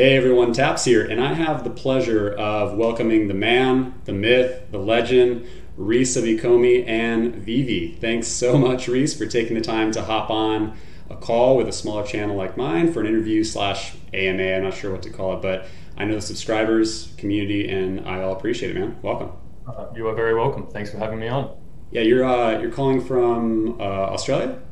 Hey everyone, Taps here, and I have the pleasure of welcoming the man, the myth, the legend, Rhys of Ecomi and Veve. Thanks so much, Rhys, for taking the time to hop on a call with a smaller channel like mine for an interview slash AMA. I'm not sure what to call it, but I know the subscribers, community, and I all appreciate it, man. Welcome. You are very welcome. Thanks for having me on. Yeah, you're calling from Australia?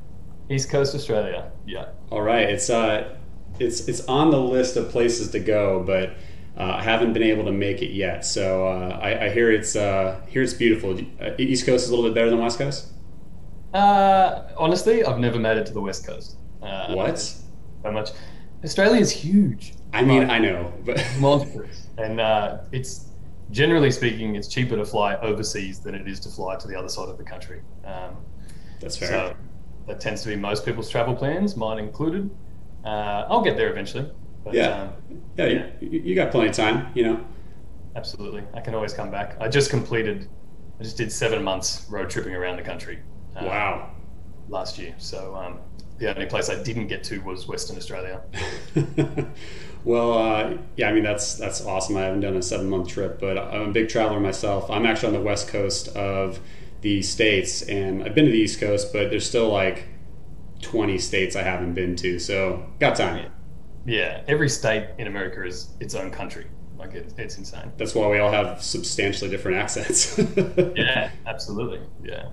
East Coast Australia. Yeah. All right, it's on the list of places to go, but I haven't been able to make it yet. So I hear it's beautiful. East Coast is a little bit better than West Coast. Honestly, I've never made it to the West Coast. What? So much. Australia is huge. I mean, I know, but monstrous, and it's generally speaking, it's cheaper to fly overseas than it is to fly to the other side of the country. That's fair. So that tends to be most people's travel plans, mine included. I'll get there eventually. But, yeah, you got plenty of time, you know. Absolutely, I can always come back. I just did 7 months road tripping around the country. Wow. Last year, so the only place I didn't get to was Western Australia. Well, yeah, I mean that's awesome. I haven't done a 7-month trip, but I'm a big traveler myself. I'm actually on the west coast of the States, and I've been to the East Coast, but there's still like 20 states I haven't been to, so got time. Yeah, every state in America is its own country. Like it's insane. That's why we all have substantially different accents. Yeah, absolutely. Yeah.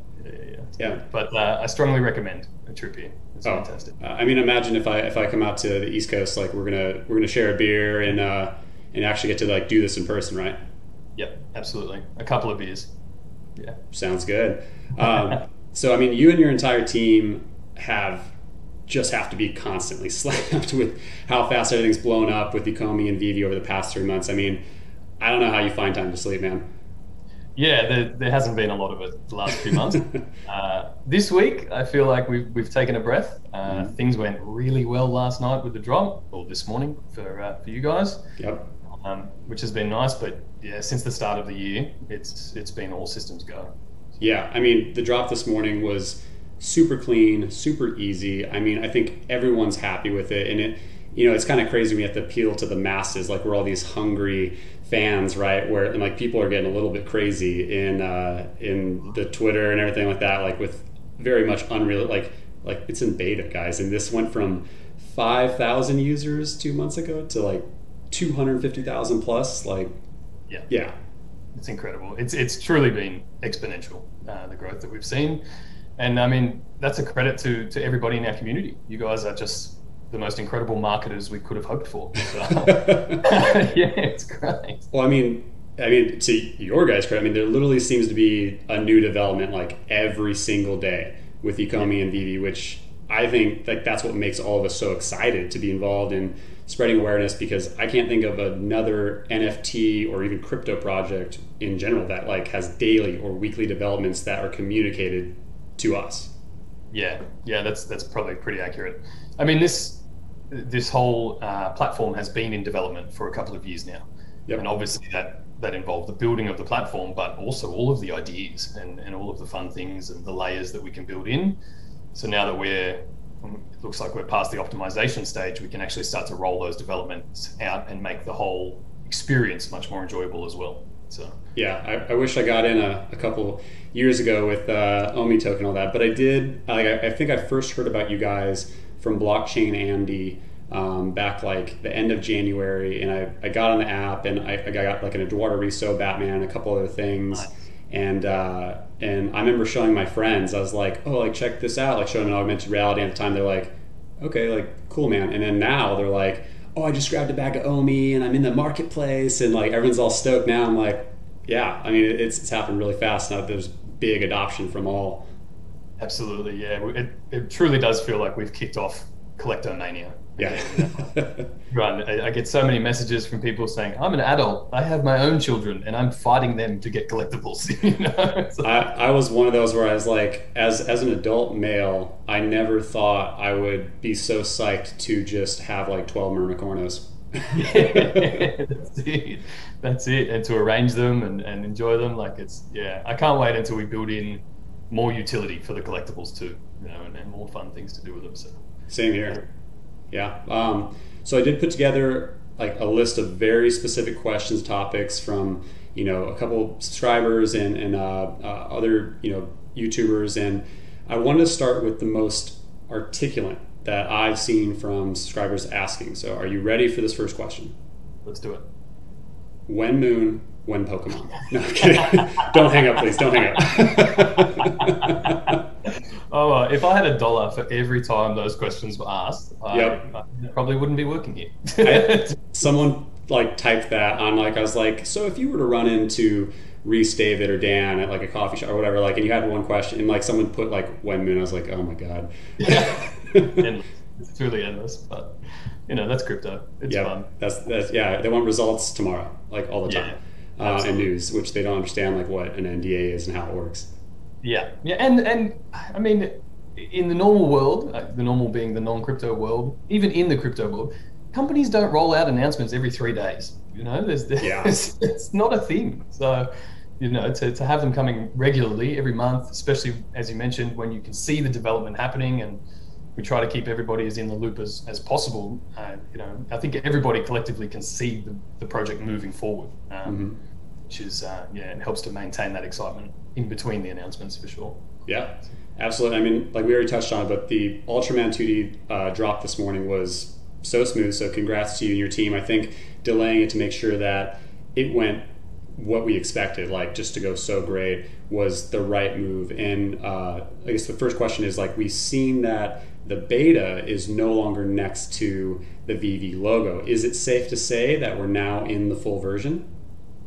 Yeah. But I strongly recommend a trip here. It's fantastic. I mean, imagine if I come out to the East Coast, like we're gonna share a beer and actually get to like do this in person, right? Yep, absolutely. A couple of beers. Yeah. Sounds good. So I mean, you and your entire team have to be constantly slammed with how fast everything's blown up with Ecomi and Veve over the past 3 months. I mean, I don't know how you find time to sleep, man. Yeah, there hasn't been a lot of it the last few months. This week, I feel like we've taken a breath. Things went really well last night with the drop, or this morning for you guys. Yep. Which has been nice, but yeah, since the start of the year, it's been all systems go. Yeah, I mean, the drop this morning was super clean, super easy. I mean, I think everyone's happy with it, and it's kind of crazy when you have to appeal to the masses. Like we're all these hungry fans, right? And like people are getting a little bit crazy in the Twitter and everything like that. Like with very much unreal, like it's in beta, guys. And this went from 5,000 users 2 months ago to like 250,000 plus. Like, yeah, it's incredible. It's truly been exponential, the growth that we've seen. And I mean, that's a credit to everybody in our community. You guys are just the most incredible marketers we could have hoped for. So, yeah, it's great. Well, I mean, to your guys' credit, I mean, there literally seems to be a new development like every single day with Ecomi and Veve, which I think like that's what makes all of us so excited to be involved in spreading awareness, because I can't think of another NFT or even crypto project in general that like has daily or weekly developments that are communicated to us. Yeah, that's probably pretty accurate. I mean, this whole platform has been in development for a couple of years now. Yep. And obviously that involved the building of the platform, but also all of the ideas and all of the fun things and the layers that we can build in. So now that it looks like we're past the optimization stage, we can actually start to roll those developments out and make the whole experience much more enjoyable as well. So yeah, I wish I got in a couple years ago with OMI token and all that, but I did. I think I first heard about you guys from Blockchain Andy back like the end of January, and I got on the app and I got like an Eduardo Riso Batman and a couple other things. Nice. And I remember showing my friends. I was like, oh, like check this out, like showing them augmented reality. At the time, they're like, okay, like cool, man. And then now they're like, oh, I just grabbed a bag of OMI and I'm in the marketplace, and like everyone's all stoked now. I'm like, yeah, I mean, it's happened really fast now. There's big adoption from all. Absolutely, yeah. It truly does feel like we've kicked off collectomania. Yeah. Right. I get so many messages from people saying, I'm an adult, I have my own children, and I'm fighting them to get collectibles. I was one of those where I was like, as an adult male, I never thought I would be so psyched to just have like 12 Myrmicornos. Yeah, that's it. And to arrange them and enjoy them, like I can't wait until we build in more utility for the collectibles too, and more fun things to do with them. So same here. Yeah. So I did put together like a list of very specific questions, topics from a couple subscribers and other YouTubers, and I wanted to start with the most articulate that I've seen from subscribers asking. So, are you ready for this first question? Let's do it. When Moon, when Pokemon? No, I'm kidding. Don't hang up, please. Don't hang up. Oh, if I had $1 for every time those questions were asked, I probably wouldn't be working here. Someone like typed that on I was like, so if you were to run into Rhys, David, or Dan at like a coffee shop or whatever, and you had one question, and someone put When Moon, I was like, oh my god. Endless. It's truly endless, but that's crypto. It's fun. That's they want results tomorrow, all the time, and news, which they don't understand what an NDA is and how it works. Yeah, and I mean, in the normal world, the normal being the non-crypto world, even in the crypto world, companies don't roll out announcements every 3 days. It's not a thing. So, to have them coming regularly every month, especially as you mentioned, when you can see the development happening, and we try to keep everybody as in the loop as possible. I think everybody collectively can see the project moving forward, which is it helps to maintain that excitement in between the announcements for sure. Yeah, absolutely. I mean, we already touched on it, but the Ultraman 2D drop this morning was so smooth. So congrats to you and your team. I think delaying it to make sure that it went what we expected, just to go so great, was the right move. And I guess the first question is we've seen that the beta is no longer next to the Veve logo. Is it safe to say that we're now in the full version?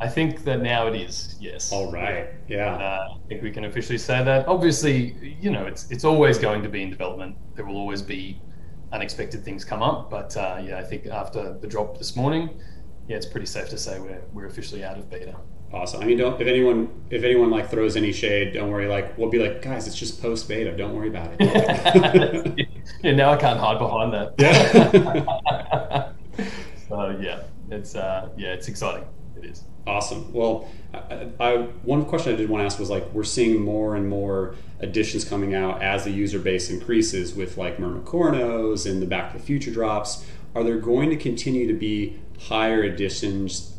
I think that now it is, yes. All right, yeah. I think we can officially say that. Obviously, it's always going to be in development. There will always be unexpected things come up, but I think after the drop this morning, it's pretty safe to say we're officially out of beta. Awesome. I mean, if anyone throws any shade, don't worry. We'll be guys, it's just post beta. Don't worry about it. Now I can't hide behind that. Yeah. So it's exciting. It is. Awesome. Well, one question I did want to ask was we're seeing more and more additions coming out as the user base increases with Mermicornos and the Back to the Future drops. Are there going to continue to be higher additions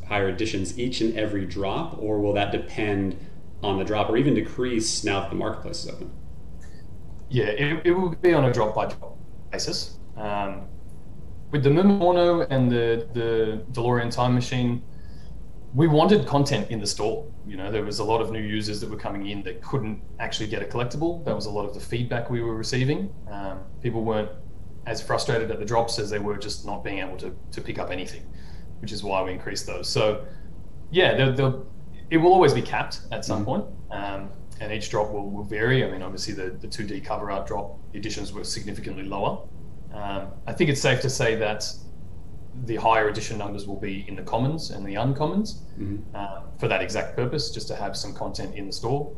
each and every drop, or will that depend on the drop, or even decrease now that the marketplace is open? Yeah, it will be on a drop by drop basis. With the Mermicorno and the DeLorean Time Machine, we wanted content in the store. There was a lot of new users that were coming in that couldn't actually get a collectible. That was a lot of the feedback we were receiving. People weren't as frustrated at the drops as they were just not being able to pick up anything, which is why we increased those. So it will always be capped at some point, and each drop will vary. I mean, obviously the 2D cover art drop editions were significantly lower. I think it's safe to say that the higher edition numbers will be in the commons and the uncommons for that exact purpose, just to have some content in the store.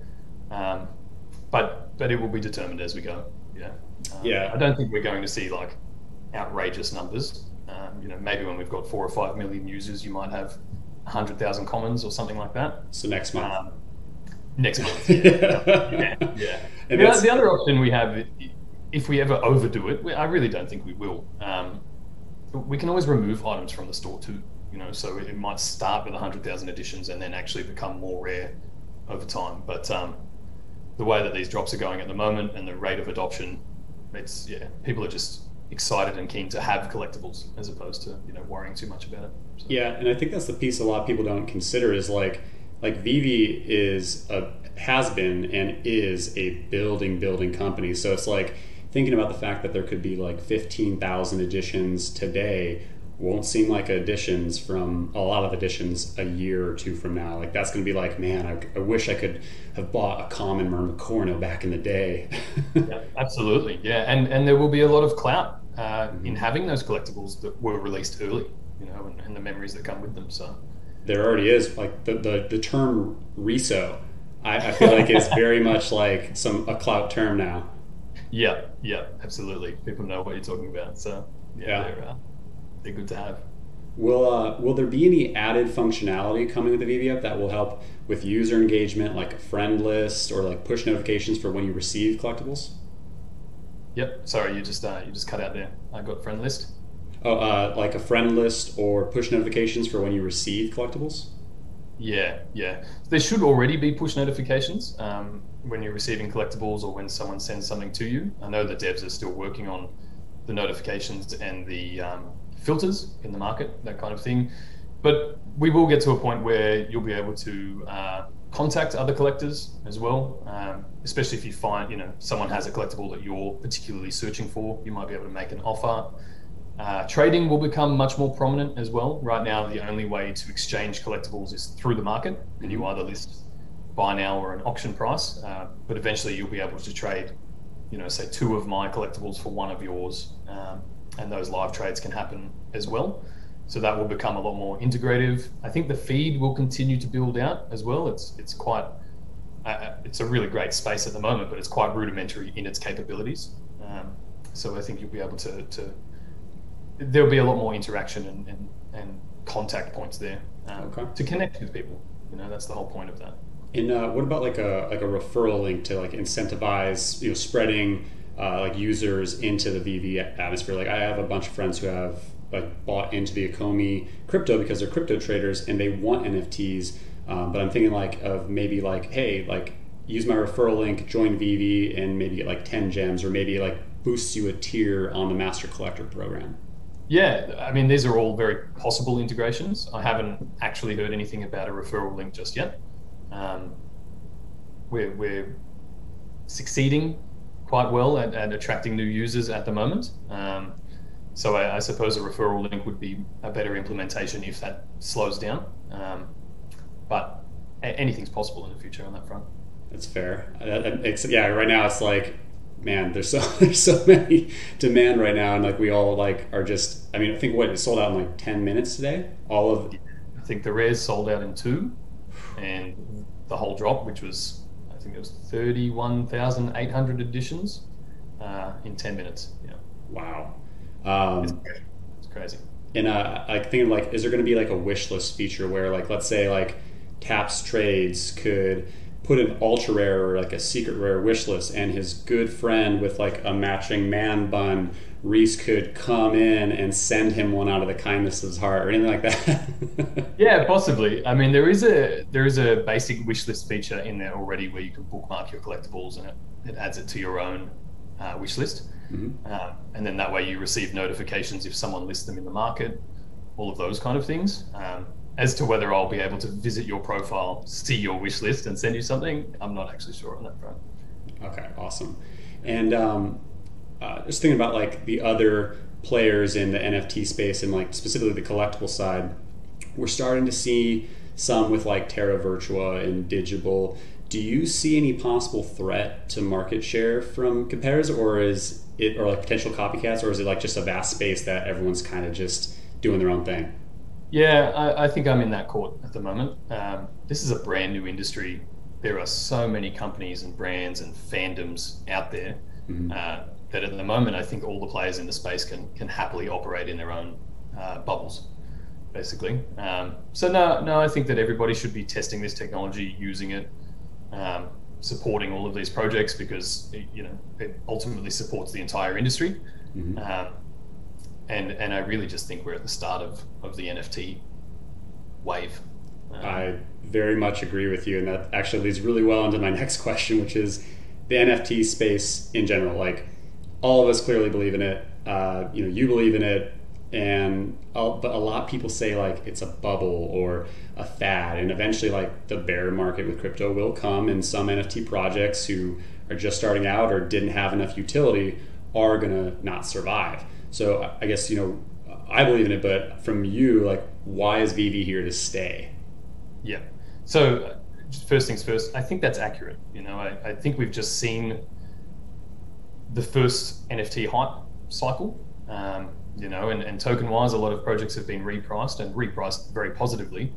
But it will be determined as we go. I don't think we're going to see outrageous numbers. Maybe when we've got 4 or 5 million users, you might have 100,000 commons or something like that. So next month. Next month. Yeah. And the other option we have, if we ever overdo it, I really don't think we will. We can always remove items from the store too. So it might start with 100,000 editions and then actually become more rare over time. But the way that these drops are going at the moment and the rate of adoption, people are just excited and keen to have collectibles as opposed to worrying too much about it. So. Yeah, and I think that's the piece a lot of people don't consider is Veve has been and is a building company. So it's thinking about the fact that there could be 15,000 editions today won't seem like additions from a lot of editions a year or two from now. That's going to be man, I wish I could have bought a common Mermicorno back in the day. Yeah, absolutely. Yeah, and there will be a lot of clout in having those collectibles that were released early, and the memories that come with them. So there already is the term reso. I feel is very much a clout term now. Yeah, absolutely. People know what you're talking about. So they're good to have. Will there be any added functionality coming with the Veve app that will help with user engagement, like a friend list or push notifications for when you receive collectibles? Yep. Sorry, you just cut out there. I got friend list. Oh, like a friend list or push notifications for when you receive collectibles? Yeah, yeah. There should already be push notifications when you're receiving collectibles or when someone sends something to you. I know the devs are still working on the notifications and the filters in the market, that kind of thing. But we will get to a point where you'll be able to contact other collectors as well, especially if you find, someone has a collectible that you're particularly searching for. You might be able to make an offer. Trading will become much more prominent as well. Right now, the only way to exchange collectibles is through the market, and you either list buy now or an auction price. But eventually, you'll be able to trade, say 2 of my collectibles for 1 of yours, and those live trades can happen as well. So that will become a lot more integrative. I think the feed will continue to build out as well. It's quite it's a really great space at the moment, but it's quite rudimentary in its capabilities. So I think you'll be able to there'll be a lot more interaction and contact points there to connect with people. That's the whole point of that. And what about like a referral link to like incentivize spreading like users into the Veve atmosphere? Like I have a bunch of friends who have like bought into the Ecomi crypto because they're crypto traders and they want NFTs. But I'm thinking like of maybe like, hey, like use my referral link, join Veve, and maybe get like 10 gems, or maybe like boosts you a tier on the Master Collector program. Yeah, I mean, these are all very possible integrations. I haven't actually heard anything about a referral link just yet. We're succeeding quite well at attracting new users at the moment. So I suppose a referral link would be a better implementation if that slows down. But anything's possible in the future on that front. That's fair. Right now it's like, man, there's so many demand right now, and like we all like are just. I mean, I think it sold out in like 10 minutes today. All of. I think the rares sold out in 2, and the whole drop, which was I think it was 31,800 editions, in 10 minutes. Yeah. Wow. It's crazy. And like thinking like, is there going to be like a wish list feature where like let's say like TapsTrades could put an ultra rare or like a secret rare wish list, and his good friend with like a matching man bun, Rhys, could come in and send him one out of the kindness of his heart or anything like that? Yeah, possibly. I mean, there is a basic wish list feature in there already where you can bookmark your collectibles, and it adds it to your own wish list. Mm-hmm. And then that way you receive notifications if someone lists them in the market, all of those kind of things. As to whether I'll be able to visit your profile, see your wish list, and send you something, I'm not actually sure on that front. Okay, awesome. And just thinking about like the other players in the NFT space and like specifically the collectible side, we're starting to see some with like Terra Virtua and Digital. Do you see any possible threat to market share from competitors, or is it, or like potential copycats, or is it like just a vast space that everyone's kind of just doing their own thing? Yeah, I think I'm in that court at the moment. This is a brand new industry. There are so many companies and brands and fandoms out there that at the moment I think all the players in the space can happily operate in their own bubbles, basically. So no, I think that everybody should be testing this technology, using it, supporting all of these projects, because it ultimately supports the entire industry. Mm-hmm. And I really just think we're at the start of the NFT wave. I very much agree with you, and that actually leads really well into my next question, which is the NFT space in general. Like, all of us clearly believe in it. You believe in it, but a lot of people say like it's a bubble or a fad, and eventually like the bear market with crypto will come, and some NFT projects who are just starting out or didn't have enough utility are gonna not survive. So I guess, I believe in it, but from you, like, why is Veve here to stay? Yeah. So first things first, I think that's accurate. I think we've just seen the first NFT hype cycle, and token-wise, a lot of projects have been repriced very positively.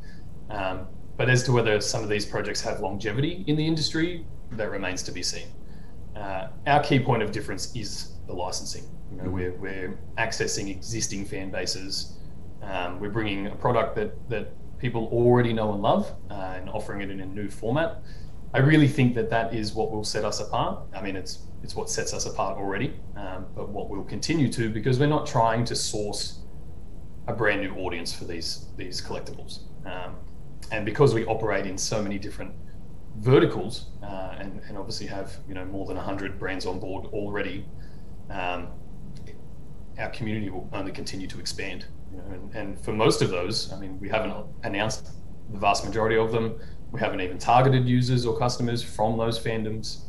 But as to whether some of these projects have longevity in the industry, that remains to be seen. Our key point of difference is the licensing. We're accessing existing fan bases. We're bringing a product that people already know and love, and offering it in a new format. I really think that is what will set us apart. I mean, it's what sets us apart already, but what we'll continue to, because we're not trying to source a brand new audience for these collectibles. And because we operate in so many different verticals, and obviously have more than 100 brands on board already, our community will only continue to expand. And for most of those, I mean, we haven't announced the vast majority of them. We haven't even targeted users or customers from those fandoms.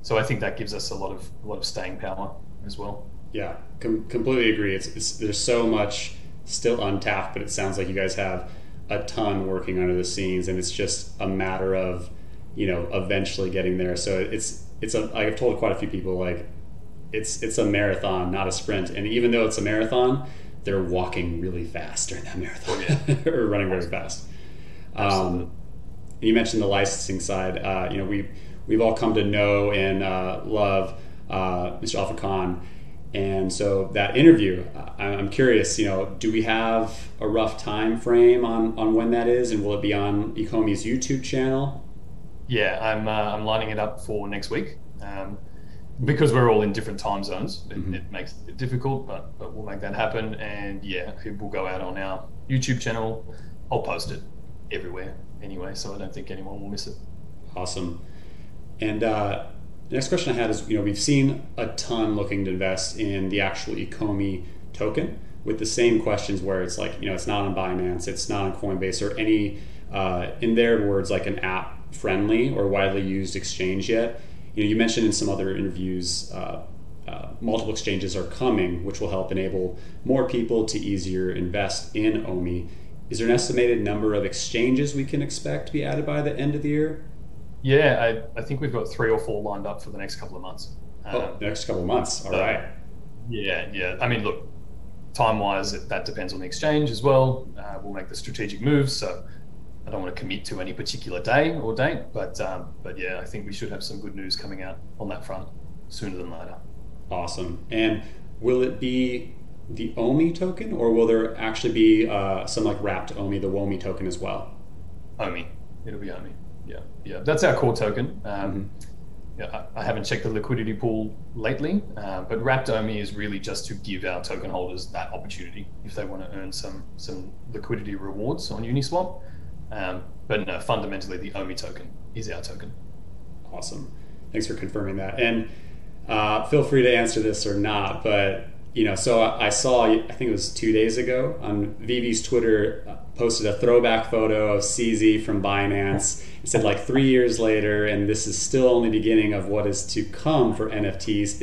So I think that gives us a lot of staying power as well. Yeah, completely agree. It's there's so much still untapped, but it sounds like you guys have a ton working under the scenes, and it's just a matter of eventually getting there. So I've told quite a few people, like, it's a marathon, not a sprint. And even though it's a marathon, they're walking really fast during that marathon. Yeah. Or running very fast. You mentioned the licensing side. We've all come to know and love Mr. Alpha Khan. And so that interview, I'm curious, do we have a rough time frame on when that is, and will it be on Ecomi's YouTube channel? Yeah, I'm lining it up for next week. Because we're all in different time zones, it makes it difficult, but we'll make that happen. And yeah, it will go out on our YouTube channel. I'll post it everywhere anyway, so I don't think anyone will miss it. Awesome. And the next question I had is, we've seen a ton looking to invest in the actual Ecomi token with the same questions where it's like, it's not on Binance, it's not on Coinbase or any, in their words, like an app friendly or widely used exchange yet. You mentioned in some other interviews, multiple exchanges are coming, which will help enable more people to easier invest in OMI. Is there an estimated number of exchanges we can expect to be added by the end of the year? Yeah, I think we've got 3 or 4 lined up for the next couple of months. Next couple of months. All right. Yeah. I mean, look, time-wise, that depends on the exchange as well. We'll make the strategic moves, so I don't want to commit to any particular day or date, but yeah, I think we should have some good news coming out on that front sooner than later. Awesome. And will it be the OMI token, or will there actually be some like wrapped OMI, the WOMI token as well? OMI. It'll be OMI. Yeah. That's our core token. Yeah, I haven't checked the liquidity pool lately, but wrapped OMI is really just to give our token holders that opportunity if they want to earn some liquidity rewards on Uniswap. But no, fundamentally, the OMI token is our token. Awesome. Thanks for confirming that. And feel free to answer this or not, but so I saw, I think it was 2 days ago on Veve's Twitter, posted a throwback photo of CZ from Binance. It said like 3 years later, and this is still only beginning of what is to come for NFTs.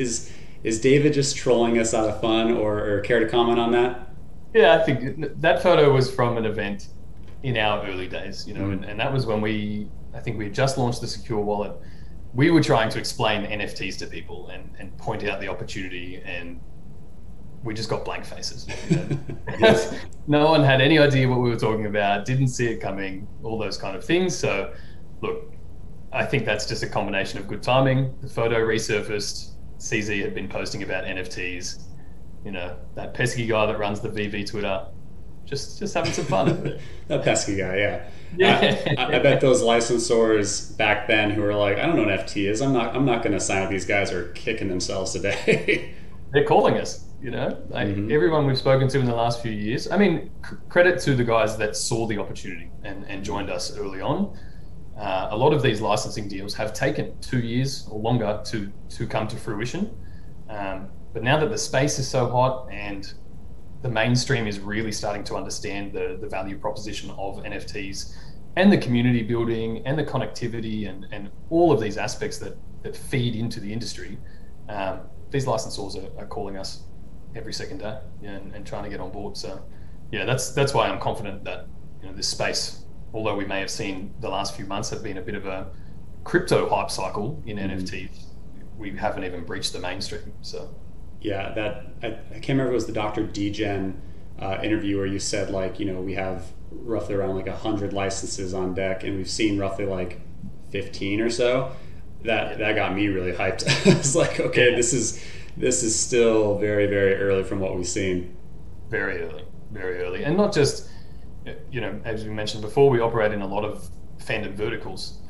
Is David just trolling us out of fun, or care to comment on that? Yeah, I think that photo was from an event in our early days, and that was when I think we had just launched the secure wallet. We were trying to explain NFTs to people and point out the opportunity, and we just got blank faces. No one had any idea what we were talking about, didn't see it coming, all those kind of things. So look, I think that's just a combination of good timing. The photo resurfaced, CZ had been posting about NFTs, that pesky guy that runs the Veve Twitter, just having some fun. That pesky guy, yeah. I bet those licensors back then who were like, I don't know what NFT is, I'm not going to sign up, these guys are kicking themselves today. They're calling us. Everyone we've spoken to in the last few years. I mean, credit to the guys that saw the opportunity and joined us early on. A lot of these licensing deals have taken 2 years or longer to come to fruition. But now that the space is so hot and the mainstream is really starting to understand the value proposition of NFTs and the community building and the connectivity and all of these aspects that feed into the industry, these licensors are calling us every second day and trying to get on board. So yeah, that's why I'm confident that this space, although we may have seen the last few months have been a bit of a crypto hype cycle in NFTs, we haven't even breached the mainstream. So yeah, I can't remember if it was the Dr. Degen interview where you said we have roughly around 100 licenses on deck, and we've seen roughly 15 or so. That got me really hyped. It's like, okay, this is still very, very early from what we've seen. Very early. And not just, as we mentioned before, we operate in a lot of fandom verticals,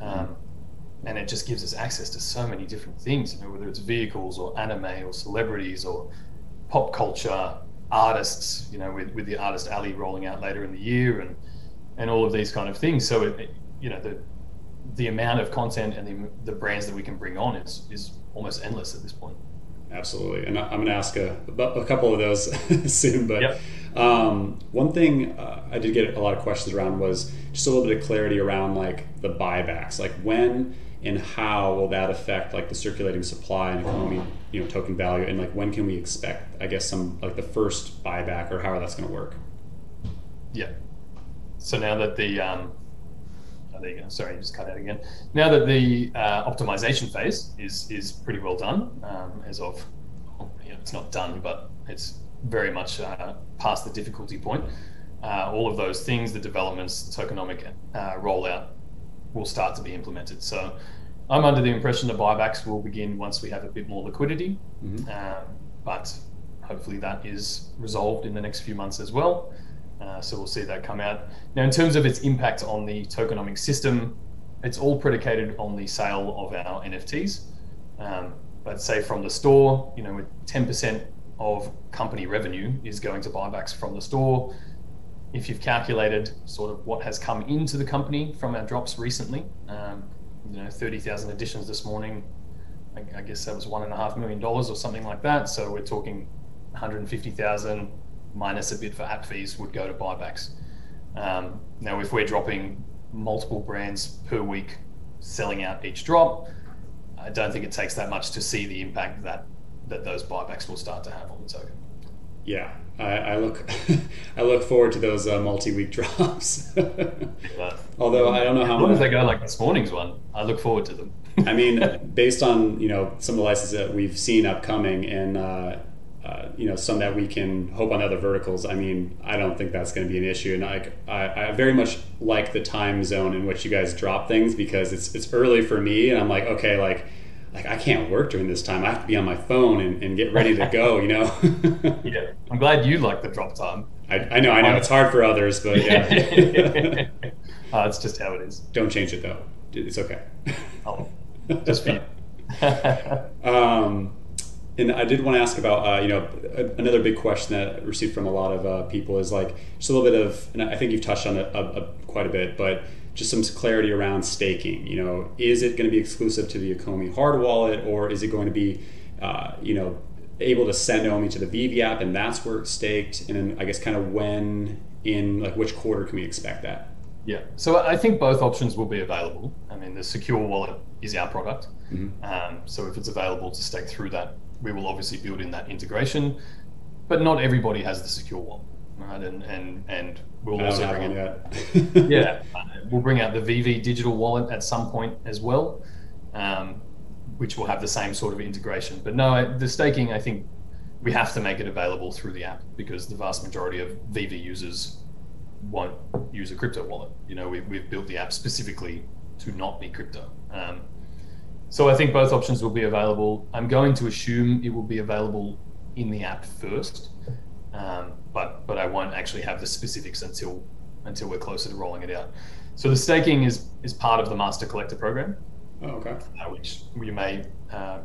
and it just gives us access to so many different things, whether it's vehicles or anime or celebrities or pop culture, artists, with the Artist Alley rolling out later in the year, and all of these kind of things. So the amount of content and the brands that we can bring on is almost endless at this point. Absolutely, and I'm going to ask a couple of those soon. But Yep. One thing I did get a lot of questions around was just a little bit of clarity around like the buybacks, like when and how will that affect like the circulating supply and Ecomi, token value, and like when can we expect, I guess, some like the first buyback or how that's going to work? Yeah. So now that the oh, there you go. Sorry, just cut out again. Now that the optimization phase is pretty well done, as of, it's not done, but it's very much past the difficulty point. All of those things, the developments, the tokenomic rollout, will start to be implemented. So I'm under the impression that buybacks will begin once we have a bit more liquidity, but hopefully that is resolved in the next few months as well. So we'll see that come out. Now, in terms of its impact on the tokenomic system, it's all predicated on the sale of our NFTs. But say from the store, with 10% of company revenue is going to buybacks from the store. If you've calculated sort of what has come into the company from our drops recently, 30,000 additions this morning, I guess that was $1.5 million or something like that. So we're talking 150,000 minus a bit for app fees would go to buybacks. Now, if we're dropping multiple brands per week, selling out each drop, I don't think it takes that much to see the impact that those buybacks will start to have on the token. Yeah, I look I look forward to those multi-week drops. Although I don't know how long as they go like this morning's one, I look forward to them. I mean, based on some of the licenses that we've seen upcoming and some that we can hope on other verticals, I mean, I don't think that's going to be an issue. And I very much like the time zone in which you guys drop things, because it's early for me, and I'm like, okay, like I can't work during this time. I have to be on my phone and get ready to go, Yeah, I'm glad you like the drop time. I know it's hard for others, but yeah. It's just how it is. Don't change it though. It's okay. Oh, just for you. And I did want to ask about, another big question that I received from a lot of people is like just a little bit of, and I think you've touched on it quite a bit, but just some clarity around staking. Is it going to be exclusive to the Ecomi hard wallet, or is it going to be, able to send OMI to the Veve app and that's where it's staked? And then I guess kind of when in like which quarter can we expect that? Yeah, so I think both options will be available. I mean, the secure wallet is our product. So if it's available to stake through that, we will obviously build in that integration, but not everybody has the secure wallet, right? And we'll also bring it. We'll bring out the Veve digital wallet at some point as well, which will have the same sort of integration. But no, the staking, I think we have to make it available through the app, because the vast majority of Veve users won't use a crypto wallet. We've built the app specifically to not be crypto. So I think both options will be available. I'm going to assume it will be available in the app first, but I won't actually have the specifics until we're closer to rolling it out. So the staking is part of the Master Collector program, which you may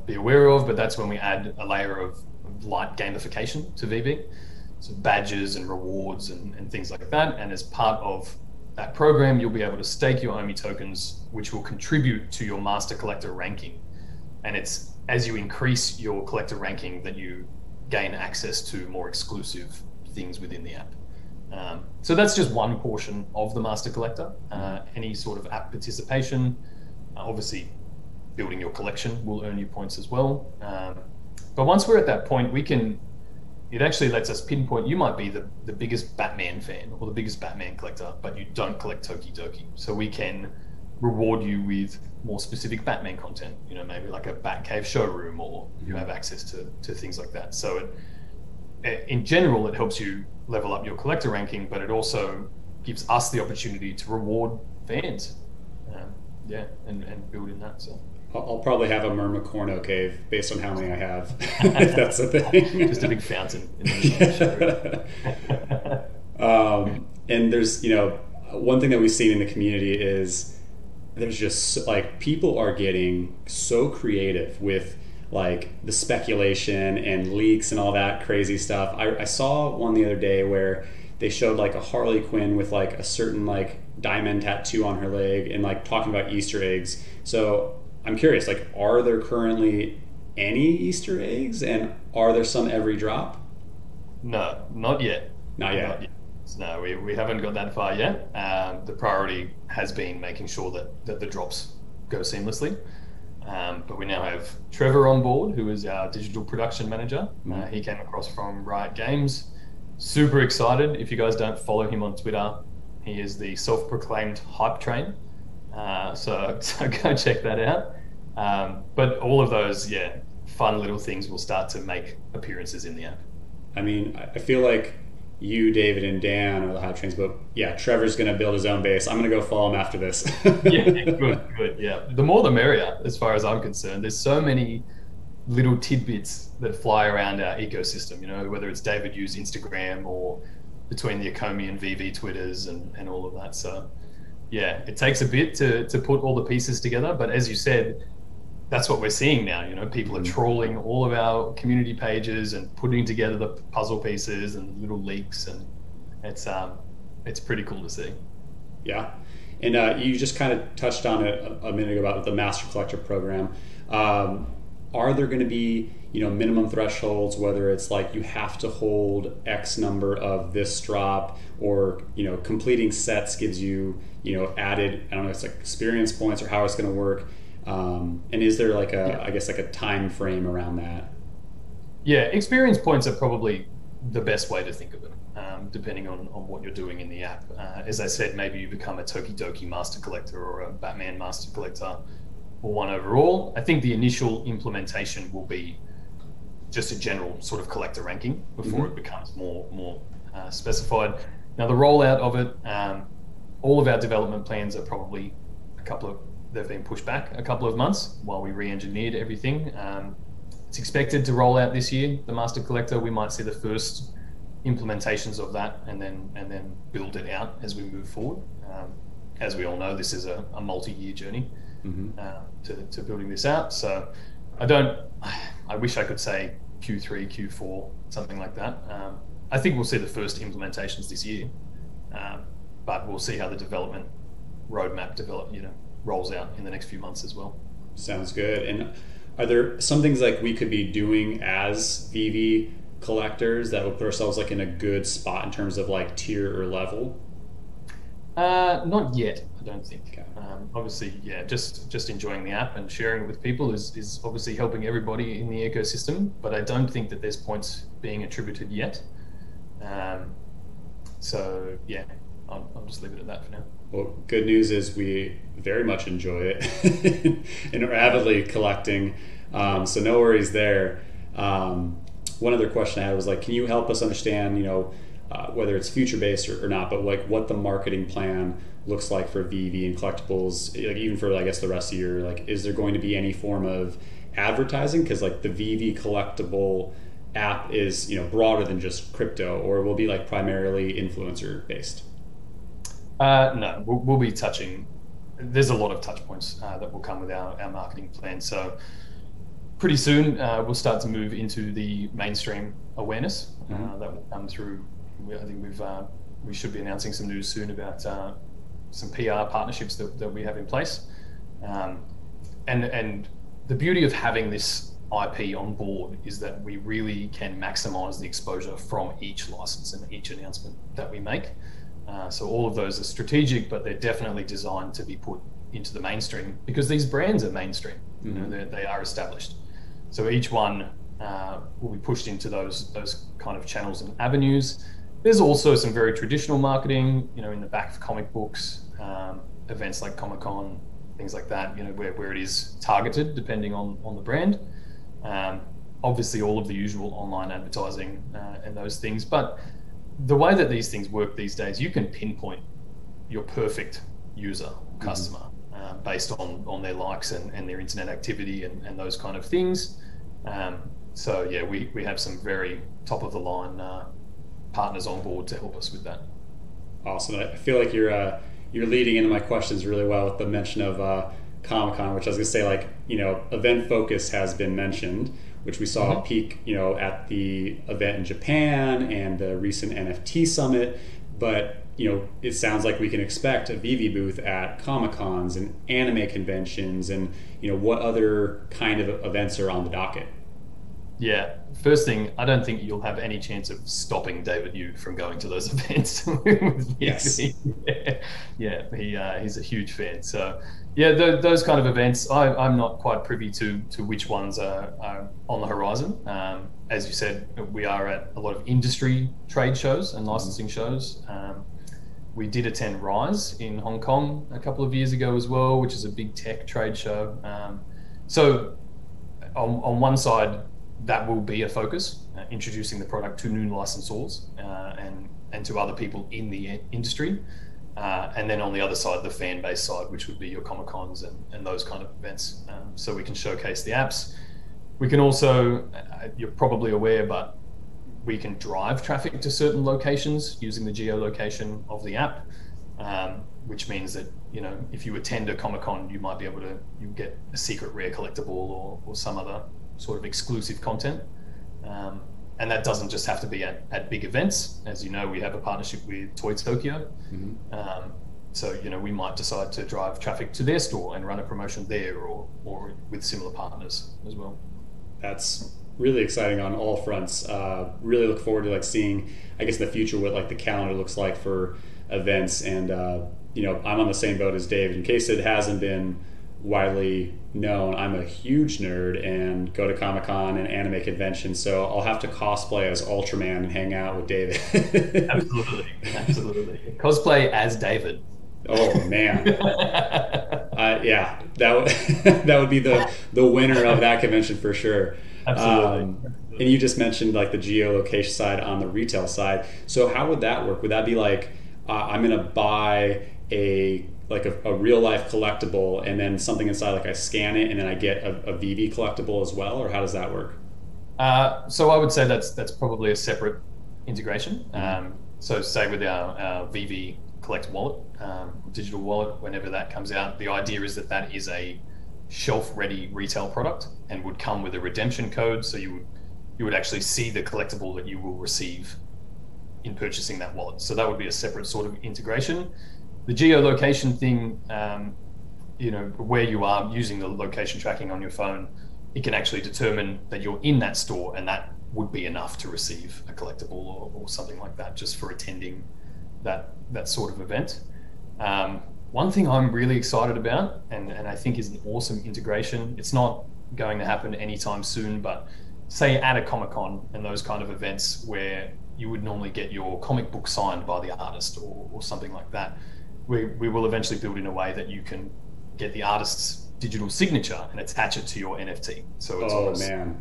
be aware of, but that's when we add a layer of light gamification to Veve, so badges and rewards and things like that. And as part of that program, you'll be able to stake your OMI tokens, which will contribute to your Master Collector ranking. And it's as you increase your collector ranking that you gain access to more exclusive things within the app. So that's just one portion of the Master Collector. Any sort of app participation, obviously building your collection will earn you points as well. But once we're at that point, it actually lets us pinpoint, you might be the biggest Batman fan or the biggest Batman collector, but you don't collect Toki Doki. So we can reward you with more specific Batman content, maybe like a Batcave showroom, or you have access to things like that. So in general, it helps you level up your collector ranking, but it also gives us the opportunity to reward fans. And build in that. So I'll probably have a Mermacorno cave based on how many I have, if that's the thing. Just a big fountain in the and there's, one thing that we've seen in the community is there's just like people are getting so creative with like the speculation and leaks and all that crazy stuff. I saw one the other day where they showed like a Harley Quinn with like a certain like diamond tattoo on her leg and like talking about Easter eggs. So I'm curious, like, are there currently any Easter eggs, and are there some every drop? No, not yet. Not yet. Not yet. No, we haven't got that far yet. The priority has been making sure that the drops go seamlessly. But we now have Trevor on board, who is our digital production manager. He came across from Riot Games. Super excited. If you guys don't follow him on Twitter, he is the self-proclaimed hype train. So go check that out. But all of those, fun little things will start to make appearances in the app. I mean, I feel like you, David, and Dan are the hype trains, but yeah, Trevor's going to build his own base. I'm going to go follow him after this. Good. Yeah, the more the merrier, as far as I'm concerned. There's so many little tidbits that fly around our ecosystem, whether it's David Yu's Instagram or between the Ecomi and Veve Twitters and all of that. So yeah, it takes a bit to put all the pieces together. But as you said, that's what we're seeing now. People are trawling all of our community pages and putting together the puzzle pieces and little leaks, and it's pretty cool to see. Yeah, and you just kind of touched on it a minute ago about the Master Collector program. Are there going to be minimum thresholds, whether it's like you have to hold X number of this drop, or completing sets gives you added, I don't know, it's like experience points, or how it's going to work? And is there like I guess like a time frame around that? Yeah, experience points are probably the best way to think of it, depending on what you're doing in the app. As I said, maybe you become a Tokidoki Master Collector or a Batman Master Collector, or one overall. I think the initial implementation will be just a general sort of collector ranking before it becomes more specified. Now, the rollout of it, all of our development plans are probably they've been pushed back a couple of months while we re-engineered everything. It's expected to roll out this year, the Master Collector. We might see the first implementations of that and then build it out as we move forward. As we all know, this is a multi-year journey to building this out. So I wish I could say Q3, Q4, something like that. I think we'll see the first implementations this year, but we'll see how the development roadmap rolls out in the next few months as well. Sounds good. And are there some things like we could be doing as Veve collectors that would put ourselves like in a good spot in terms of like tier or level? Not yet, I don't think. Okay. Obviously, just enjoying the app and sharing it with people is obviously helping everybody in the ecosystem, but I don't think that there's points being attributed yet. So yeah, I'll just leave it at that for now. Well, good news is we very much enjoy it and are avidly collecting, so no worries there. One other question I had was like, can you help us understand, whether it's future-based or not, but like what the marketing plan looks like for Veve and collectibles, like even for, I guess, the rest of the year? Like, is there going to be any form of advertising? Because like the Veve collectible app is, broader than just crypto, or will be like primarily influencer-based? No, we'll be touching. There's a lot of touch points that will come with our marketing plan. So pretty soon we'll start to move into the mainstream awareness that will come through. I think we should be announcing some news soon about some PR partnerships that we have in place. And the beauty of having this IP on board is that we really can maximize the exposure from each license and each announcement that we make. So all of those are strategic, but they're definitely designed to be put into the mainstream because these brands are mainstream. They are established. So each one will be pushed into those kind of channels and avenues. There's also some very traditional marketing, in the back of comic books, events like Comic-Con, things like that, where it is targeted depending on the brand. Obviously all of the usual online advertising and those things, but the way that these things work these days, you can pinpoint your perfect user, customer, based on their likes and their internet activity and those kind of things. So yeah, we have some very top of the line partners on board to help us with that. Awesome. I feel like you're leading into my questions really well with the mention of Comic-Con, which I was going to say, like, event focus has been mentioned, which we saw a peak, at the event in Japan and the recent NFT summit. But, it sounds like we can expect a Veve booth at Comic-Cons and anime conventions and, what other kind of events are on the docket? Yeah, first thing, I don't think you'll have any chance of stopping David Yu from going to those events with Yes. He's a huge fan. So, yeah, those kind of events, I'm not quite privy to which ones are on the horizon. As you said, we are at a lot of industry trade shows and licensing shows. We did attend Rise in Hong Kong a couple of years ago as well, which is a big tech trade show. So on one side, that will be a focus, introducing the product to new licensors and to other people in the industry. And then on the other side, the fan base side, which would be your Comic-Cons and those kind of events. So we can showcase the apps. We can also, you're probably aware, but we can drive traffic to certain locations using the geolocation of the app, which means that, if you attend a Comic-Con, you might be able to get a secret rare collectible or some other sort of exclusive content. And that doesn't just have to be at big events. As you know, we have a partnership with Toy Tokyo. So, we might decide to drive traffic to their store and run a promotion there or with similar partners as well. That's really exciting on all fronts. Really look forward to seeing, I guess, in the future what the calendar looks like for events. And, I'm on the same boat as Dave. In case it hasn't been widely known, I'm a huge nerd and go to Comic-Con and anime conventions, so I'll have to cosplay as Ultraman and hang out with David. Absolutely. Cosplay as David. Oh man. Yeah, that would be the winner of that convention for sure. Absolutely. And you just mentioned the geolocation side on the retail side. So how would that work? Would that be I'm going to buy a real life collectible and then something inside, I scan it and then I get a Veve collectible as well, or how does that work? So I would say that's probably a separate integration. So say with our Veve Collect wallet, digital wallet, whenever that comes out, the idea is that is a shelf-ready retail product and would come with a redemption code. So you would actually see the collectible that you will receive in purchasing that wallet. So that would be a separate sort of integration. The geolocation thing, where you are using the location tracking on your phone, it can actually determine that you're in that store, and that would be enough to receive a collectible or something like that, just for attending that sort of event. One thing I'm really excited about, and I think is an awesome integration, it's not going to happen anytime soon, but say at a Comic-Con and those kind of events where you would normally get your comic book signed by the artist or something like that, we will eventually build in a way that you can get the artist's digital signature and attach it to your NFT. So it's man.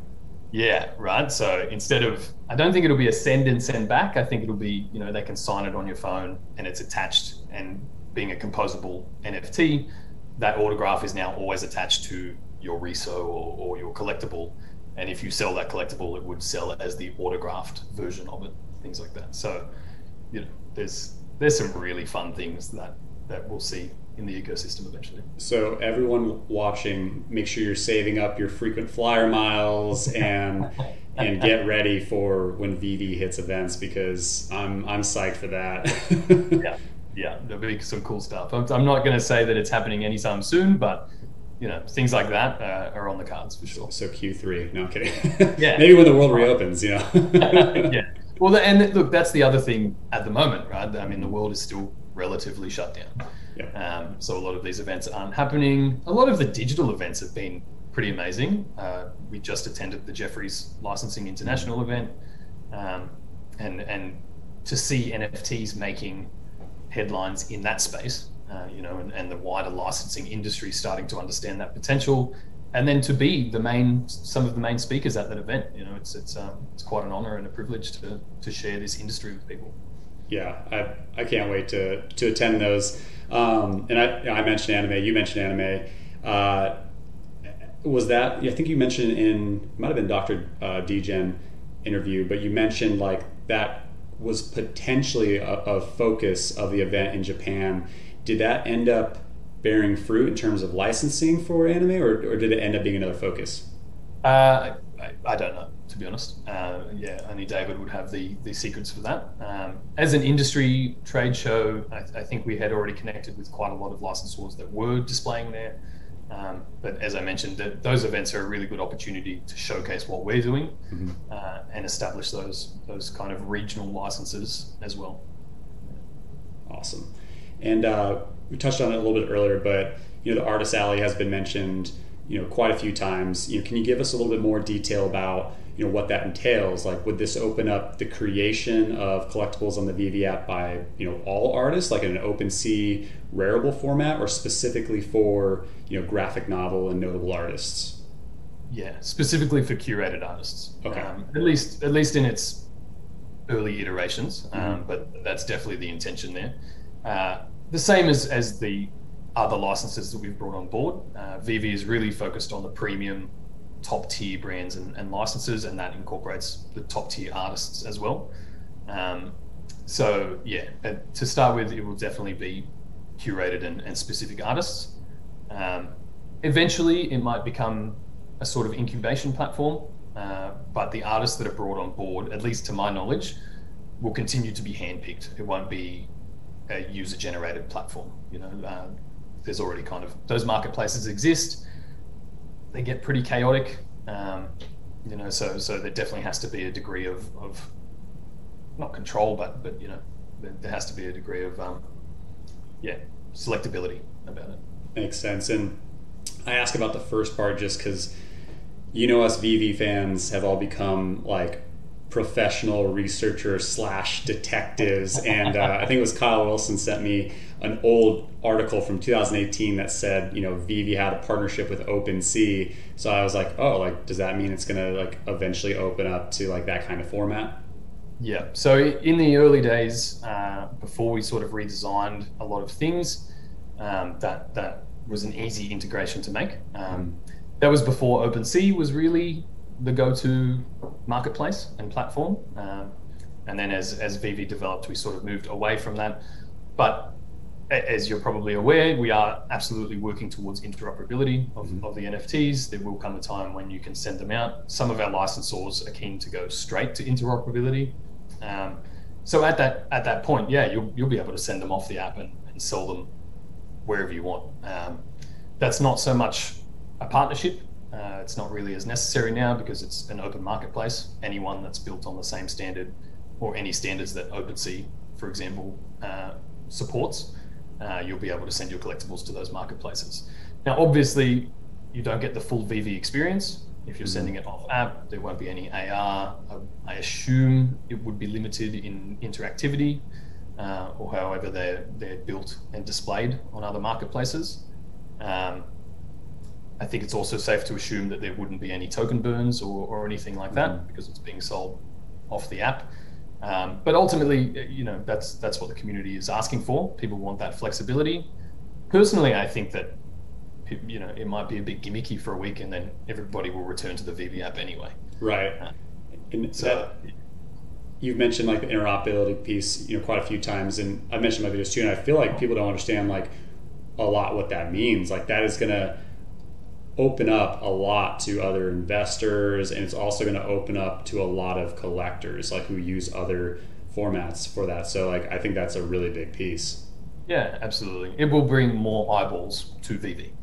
Yeah, right. So instead of, I don't think it'll be a send and send back. I think it'll be, they can sign it on your phone and it's attached, and being a composable NFT, that autograph is now always attached to your reso or your collectible. And if you sell that collectible, it would sell as the autographed version of it, things like that. So, there's some really fun things that we'll see in the ecosystem eventually. So everyone watching, make sure you're saving up your frequent flyer miles and get ready for when Veve hits events, because I'm psyched for that. Yeah, there'll be some cool stuff. I'm not going to say that it's happening anytime soon, but things like that are on the cards for sure. So Q3, no I'm kidding. Yeah, maybe when the world reopens, Yeah. Well, and look, that's the other thing at the moment, right? I mean, the world is still relatively shut down. Yeah. So a lot of these events aren't happening. A lot of the digital events have been pretty amazing. We just attended the Jefferies Licensing International event, and to see NFTs making headlines in that space, and the wider licensing industry starting to understand that potential, and then to be some of the main speakers at that event, it's quite an honor and a privilege to share this industry with people. Yeah, I can't wait to attend those. And I mentioned anime. You mentioned anime. Was that? I think you mentioned it might have been Dr. Degen interview, but you mentioned that was potentially a focus of the event in Japan. Did that end up bearing fruit in terms of licensing for anime, or did it end up being another focus? I don't know, to be honest. Yeah, only David would have the secrets for that. As an industry trade show, I think we had already connected with quite a lot of licensors that were displaying there. But as I mentioned, those events are a really good opportunity to showcase what we're doing and establish those kind of regional licenses as well. Awesome. And we touched on it a little bit earlier, but the Artist Alley has been mentioned quite a few times. Can you give us a little bit more detail about what that entails? Like, would this open up the creation of collectibles on the Veve app by all artists, like in an OpenSea Wearable format, or specifically for graphic novel and notable artists? Yeah, specifically for curated artists. Okay. At least in its early iterations, but that's definitely the intention there. The same as the other licenses that we've brought on board. Veve is really focused on the premium top tier brands and licenses, and that incorporates the top tier artists as well. So yeah, to start with, it will definitely be curated and specific artists. Eventually it might become a sort of incubation platform, but the artists that are brought on board, at least to my knowledge, will continue to be handpicked. It won't be a user generated platform. There's already kind of, those marketplaces exist. They get pretty chaotic, so there definitely has to be a degree of not control, but there has to be a degree of selectability about it. Makes sense. And I ask about the first part just because us Veve fans have all become like professional researchers / detectives, and I think it was Kyle Wilson sent me an old article from 2018 that said Veve had a partnership with OpenSea. So I was like, oh, does that mean it's gonna eventually open up to that kind of format? Yeah, so in the early days, before we sort of redesigned a lot of things, that was an easy integration to make. That was before OpenSea was really the go-to marketplace and platform. And then as Veve developed, we sort of moved away from that. But as you're probably aware, we are absolutely working towards interoperability of the NFTs. There will come a time when you can send them out. Some of our licensors are keen to go straight to interoperability. So at that point, yeah, you'll be able to send them off the app and sell them wherever you want. That's not so much a partnership. It's not really as necessary now because it's an open marketplace. Anyone that's built on the same standard or any standards that OpenSea, for example, supports, you'll be able to send your collectibles to those marketplaces. Now, obviously, you don't get the full Veve experience. If you're sending it off app, there won't be any AR. I assume it would be limited in interactivity, or however they're built and displayed on other marketplaces. I think it's also safe to assume that there wouldn't be any token burns or anything like that because it's being sold off the app. But ultimately, that's what the community is asking for. People want that flexibility. Personally, I think that it might be a bit gimmicky for a week and then everybody will return to the Veve app anyway. Right. You've mentioned the interoperability piece, quite a few times, and I mentioned my videos too, and I feel like people don't understand a lot what that means. That is going to open up a lot to other investors, and it's also going to open up to a lot of collectors who use other formats for that. So I think that's a really big piece. Yeah, absolutely. It will bring more eyeballs to Veve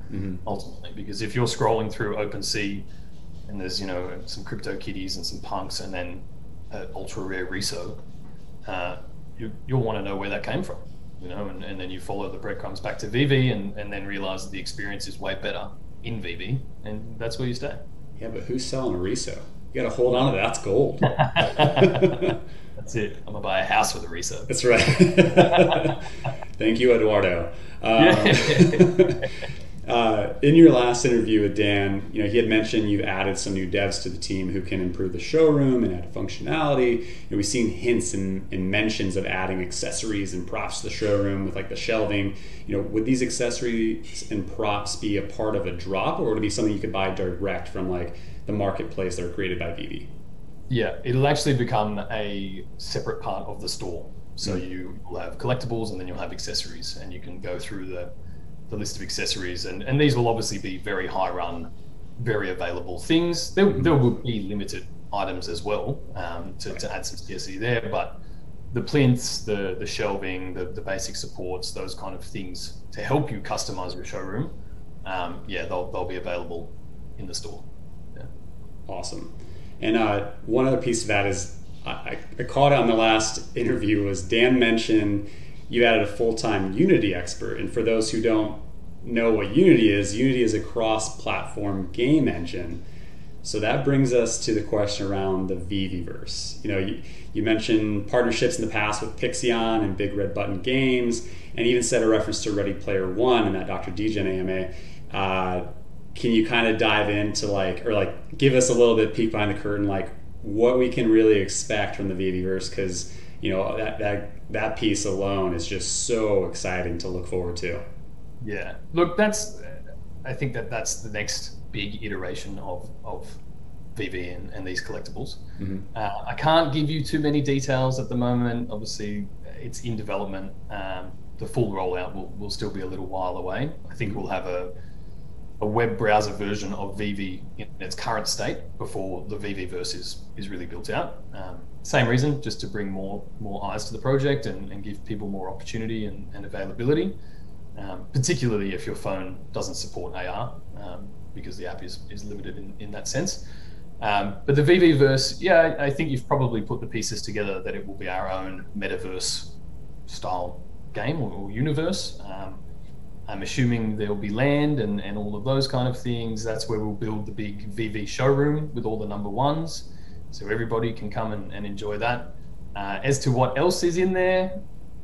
ultimately, because if you're scrolling through OpenSea and there's some crypto kitties and some punks and then an ultra rare Riso, you'll want to know where that came from, and then you follow the breadcrumbs back to Veve and then realize that the experience is way better in Veve, and that's where you stay. Yeah, but who's selling a Riso? You got to hold on to that. That's gold. That's it. I'm gonna buy a house with a Rhys. That's right. Thank you, Eduardo. In your last interview with Dan, he had mentioned you've added some new devs to the team who can improve the showroom and add functionality. We've seen hints and mentions of adding accessories and props to the showroom with the shelving. Would these accessories and props be a part of a drop, or would it be something you could buy direct from the marketplace that are created by Veve? Yeah, it'll actually become a separate part of the store. So you will have collectibles and then you'll have accessories, and you can go through the list of accessories, and these will obviously be very high run, very available things. There will be limited items as well, to add some scarcity there, but the plinths, the shelving, the basic supports, those kind of things to help you customize your showroom, they'll be available in the store. Yeah. Awesome. And one other piece of that is I caught on the last interview was Dan mentioned you added a full-time Unity expert. And for those who don't know what Unity is a cross-platform game engine. So that brings us to the question around the VeVeVerse. You mentioned partnerships in the past with Pixion and Big Red Button Games, and even said a reference to Ready Player One in that Dr. Degen AMA. Can you kind of dive into give us a little bit peek behind the curtain, like what we can really expect from the VeVeVerse? Because that piece alone is just so exciting to look forward to. Yeah, look, I think that's the next big iteration of Veve and these collectibles. Mm-hmm. I can't give you too many details at the moment. Obviously, it's in development. The full rollout will still be a little while away. I think we'll have a web browser version of Veve in its current state before the VeVeVerse is really built out. Same reason, just to bring more eyes to the project and give people more opportunity and availability, particularly if your phone doesn't support AR, because the app is limited in that sense. But the VeVeVerse, I think you've probably put the pieces together that it will be our own metaverse style game or universe. I'm assuming there'll be land and all of those kind of things. That's where we'll build the big Veve showroom with all the number ones, so everybody can come and enjoy that. As to what else is in there,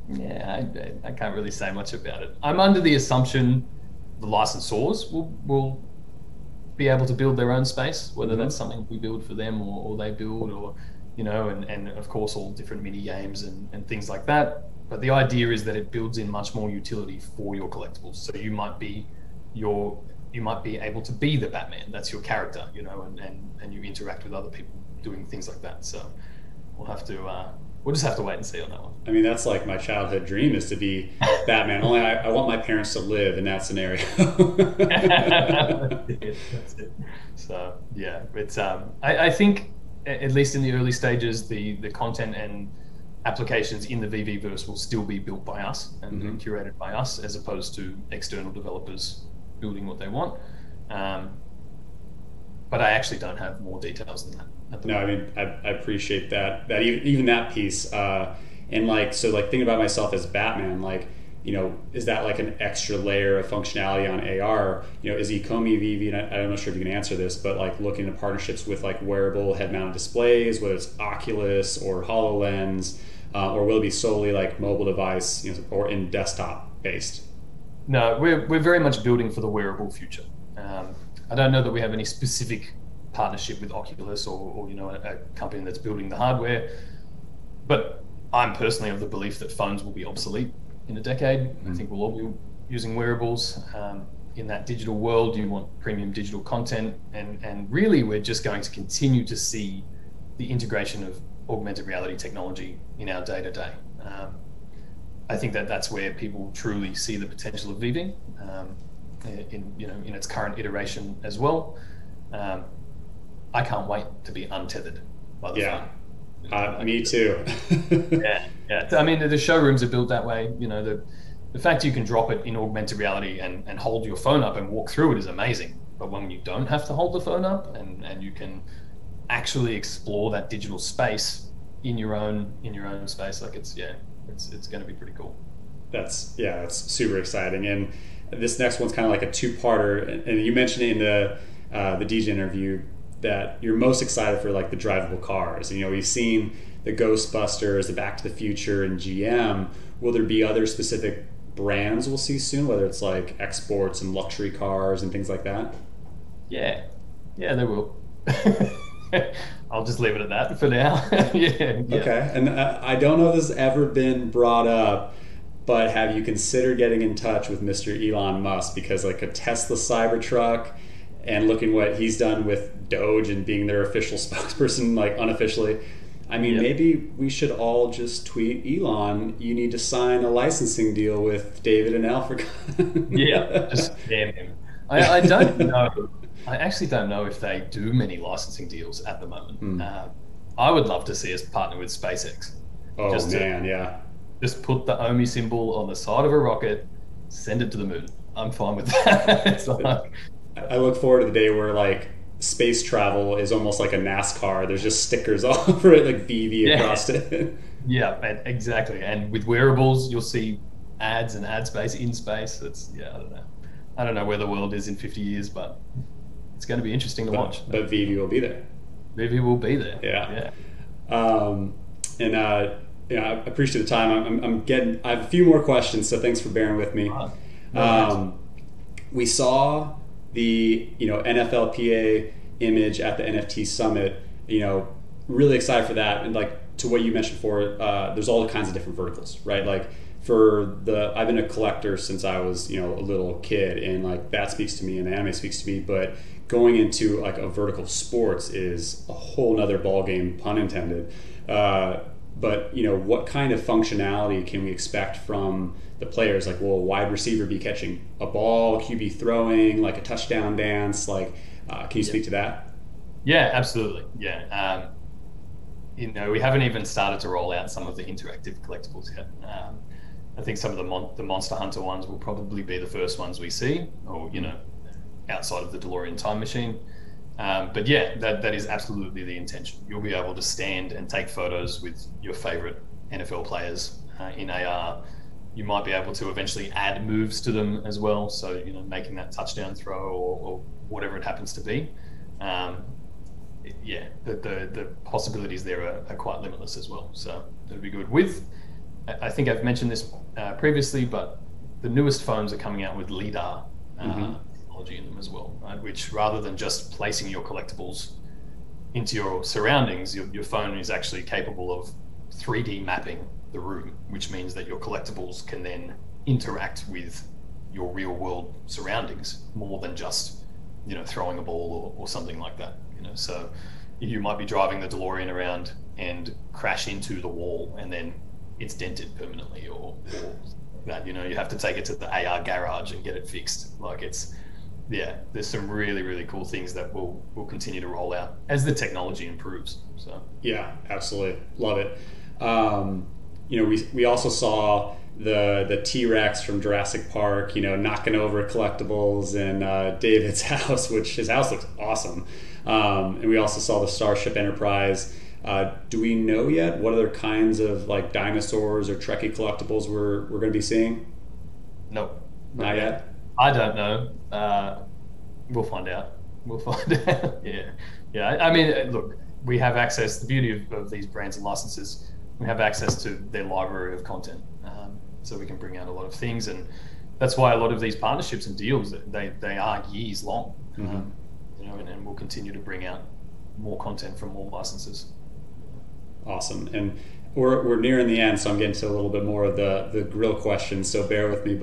I can't really say much about it. I'm under the assumption the licensors will be able to build their own space, whether that's something we build for them or they build, or and of course all different mini games and things like that. But the idea is that it builds in much more utility for your collectibles. So you might be able to be the Batman. That's your character, and you interact with other people doing things like that. So we'll just have to wait and see on that one. I mean, that's like my childhood dream, is to be Batman. Only I want my parents to live in that scenario. That's it. So it's I think at least in the early stages, the content and applications in the VeVeVerse will still be built by us and curated by us, as opposed to external developers building what they want. But I actually don't have more details than that. No, I mean, I appreciate that even that piece. And thinking about myself as Batman, is that like an extra layer of functionality on AR? Is Ecomi Veve, and I'm not sure if you can answer this, but looking at partnerships with wearable head-mounted displays, whether it's Oculus or HoloLens, or will it be solely mobile device, or in desktop based? No, we're very much building for the wearable future. I don't know that we have any specific partnership with Oculus or a company that's building the hardware, but I'm personally of the belief that phones will be obsolete in a decade. I think we'll all be using wearables. In that digital world, you want premium digital content, and really we're just going to continue to see the integration of augmented reality technology in our day-to-day. I think that's where people truly see the potential of Veve, in its current iteration as well. I can't wait to be untethered by the phone. Me too. Yeah. I mean, the showrooms are built that way. The fact you can drop it in augmented reality and hold your phone up and walk through it is amazing. But when you don't have to hold the phone up and you can actually explore that digital space in your own space, it's going to be pretty cool. That's super exciting. And this next one's kind of like a two-parter. And you mentioned in the DJ interview that you're most excited for the drivable cars. And, we've seen the Ghostbusters, the Back to the Future, and GM. Will there be other specific brands we'll see soon, whether it's exports and luxury cars and things like that? Yeah, there will. I'll just leave it at that for now. Yeah. Okay. And I don't know if this has ever been brought up, but have you considered getting in touch with Mr. Elon Musk? Because a Tesla Cybertruck, and looking what he's done with Doge and being their official spokesperson, unofficially, I mean, maybe we should all just tweet Elon, you need to sign a licensing deal with David and Alfred. Yeah, just scam him. I don't know. I actually don't know if they do many licensing deals at the moment. I would love to see us partner with SpaceX. Oh, man, yeah. Just put the OMI symbol on the side of a rocket, send it to the moon. I'm fine with that. It's like, I look forward to the day where like space travel is almost like a NASCAR. There's just stickers all over it, like Veve across it. Yeah, exactly. And with wearables, you'll see ads and ad space in space. I don't know. I don't know where the world is in 50 years, but it's going to be interesting to watch. But Veve will be there. Veve will be there. Yeah. I appreciate the time. I have a few more questions, so thanks for bearing with me. We saw the NFLPA image at the NFT Summit. Really excited for that, and like to what you mentioned before, there's all kinds of different verticals, right? Like I've been a collector since I was a little kid, and like that speaks to me, and the anime speaks to me. But going into like a vertical sports is a whole nother ball game, pun intended. But what kind of functionality can we expect from the players? Like, will a wide receiver be catching a ball, QB throwing, like a touchdown dance? Like, can you speak to that? Yeah, absolutely. Yeah. We haven't even started to roll out some of the interactive collectibles yet. I think some of the Monster Hunter ones will probably be the first ones we see, or outside of the DeLorean time machine. But yeah, that is absolutely the intention. You'll be able to stand and take photos with your favorite NFL players in AR. You might be able to eventually add moves to them as well. So, making that touchdown throw or whatever it happens to be. The possibilities there are quite limitless as well. So that'll be good. I think I've mentioned this previously, but the newest phones are coming out with LiDAR technology in them as well, right? Which, rather than just placing your collectibles into your surroundings, your phone is actually capable of 3D mapping the room, which means that your collectibles can then interact with your real world surroundings more than just throwing a ball or something like that. So you might be driving the DeLorean around and crash into the wall, and then it's dented permanently, or that you have to take it to the AR garage and get it fixed. Like there's some really, really cool things that will continue to roll out as the technology improves. So yeah, absolutely love it. We also saw the T-Rex from Jurassic Park, knocking over collectibles in David's house, which his house looks awesome. And we also saw the Starship Enterprise. Do we know yet what other kinds of like dinosaurs or Trekkie collectibles we're going to be seeing? Nope. Not yet? I don't know. We'll find out. Yeah. I mean, look, we have access. The beauty of these brands and licenses, we have access to their library of content, so we can bring out a lot of things, and that's why a lot of these partnerships and deals they are years long, and we'll continue to bring out more content from more licenses. Awesome. And we're nearing the end, so I'm getting to a little bit more of the grill questions, so bear with me.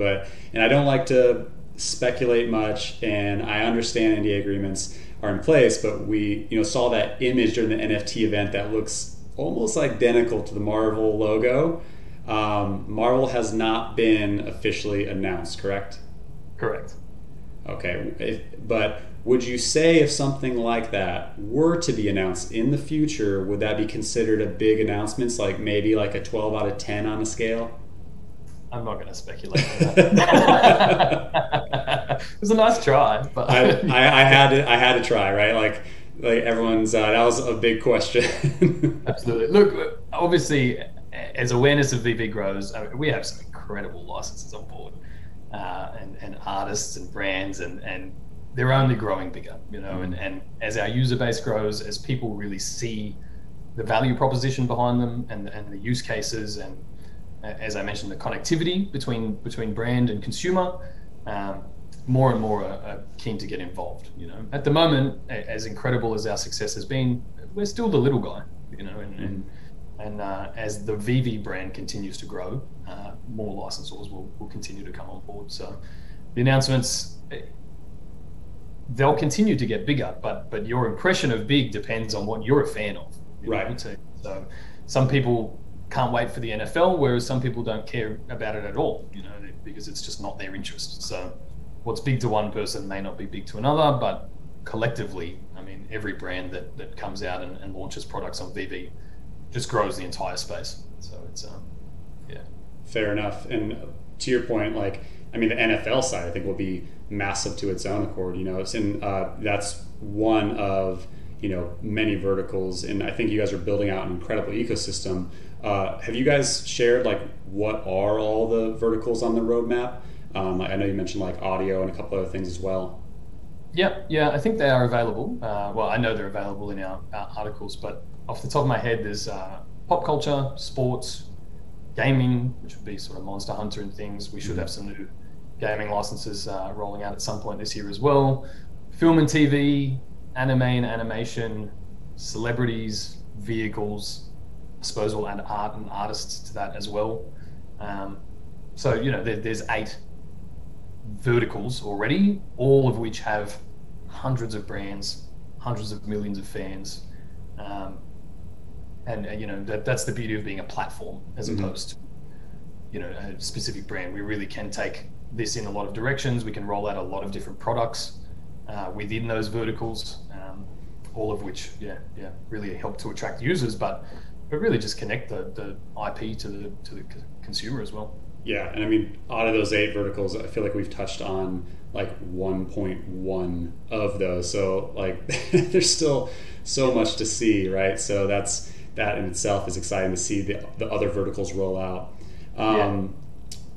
And I don't like to speculate much, and I understand NDA agreements are in place, but we saw that image during the NFT event that looks almost identical to the Marvel logo. Marvel has not been officially announced, correct? Correct. Okay, but would you say if something like that were to be announced in the future, would that be considered a big announcement, like maybe like a 12 out of 10 on a scale? I'm not going to speculate on that. It was a nice try, but I had to try, right? Like everyone's that was a big question. Absolutely. Look, obviously, as awareness of Veve grows, we have some incredible licenses on board, and artists and brands, and they're only growing bigger, and as our user base grows, as people really see the value proposition behind them and the use cases, and as I mentioned, the connectivity between brand and consumer, more and more are keen to get involved. At the moment, as incredible as our success has been, we're still the little guy, and as the Veve brand continues to grow, more licensors will continue to come on board. So the announcements, they'll continue to get bigger, but your impression of big depends on what you're a fan of. Right. To So some people can't wait for the NFL, whereas some people don't care about it at all, because it's just not their interest. So what's big to one person may not be big to another, but collectively, I mean, every brand that comes out and launches products on Veve just grows the entire space. So it's, yeah. Fair enough. And to your point, like, I mean, the NFL side, I think, will be massive to its own accord. And that's one of many verticals. And I think you guys are building out an incredible ecosystem. Have you guys shared like what are all the verticals on the roadmap? I know you mentioned like audio and a couple other things as well. Yeah, I think they are available. Well, I know they're available in our articles, but off the top of my head, there's pop culture, sports, gaming, which would be sort of Monster Hunter and things. We should have some new gaming licenses rolling out at some point this year as well. Film and TV, anime and animation, celebrities, vehicles, I suppose we'll add art and artists to that as well. So, there's 8 verticals already, all of which have hundreds of brands, hundreds of millions of fans. That's the beauty of being a platform as opposed to, a specific brand. We really can take this in a lot of directions. We can roll out a lot of different products within those verticals, all of which, really help to attract users, but really just connect the IP to the consumer as well. Yeah, and I mean, out of those 8 verticals, I feel like we've touched on like 1.1 of those. So like, there's still so much to see, right? So that in itself is exciting to see the other verticals roll out.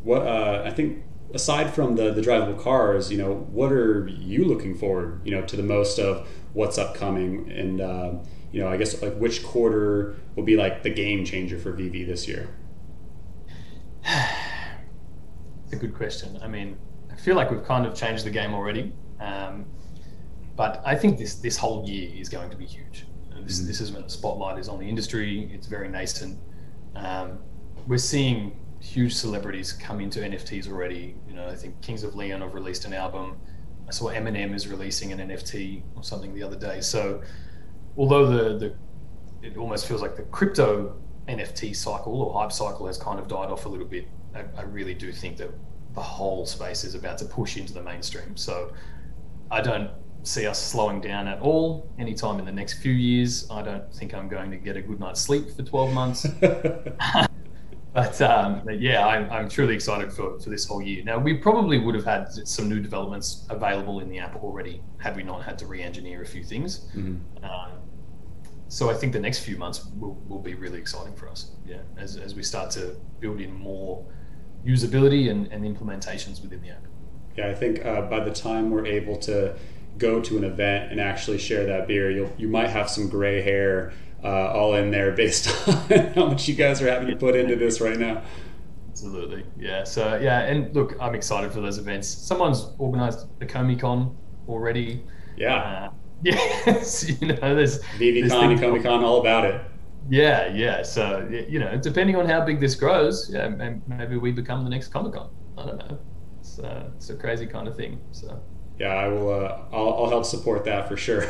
What I think, aside from the drivable cars, what are you looking forward, to the most of what's upcoming? And I guess like which quarter will be like the game changer for Veve this year? It's a good question. I mean, I feel like we've kind of changed the game already, but I think this whole year is going to be huge. This is when the spotlight is on the industry. It's very nascent. We're seeing huge celebrities come into NFTs already. I think Kings of Leon have released an album. I saw Eminem is releasing an NFT or something the other day. So although it almost feels like the crypto NFT cycle or hype cycle has kind of died off a little bit, I really do think that the whole space is about to push into the mainstream. So I don't see us slowing down at all anytime in the next few years. I don't think I'm going to get a good night's sleep for 12 months. But I'm truly excited for this whole year. Now, we probably would have had some new developments available in the app already had we not had to re-engineer a few things. So I think the next few months will be really exciting for us, as we start to build in more usability and implementations within the app. Yeah, I think by the time we're able to go to an event and actually share that beer, you might have some gray hair all in there based on how much you guys are having to put into this right now. Absolutely, yeah. So and look, I'm excited for those events. Someone's organised Ecomi Con already. Yeah. Yes, there's Veve Con, Ecomi Con, all about it. Yeah. So depending on how big this grows, maybe we become the next Comic-Con. I don't know. It's a crazy kind of thing. So yeah, I will. I'll help support that for sure.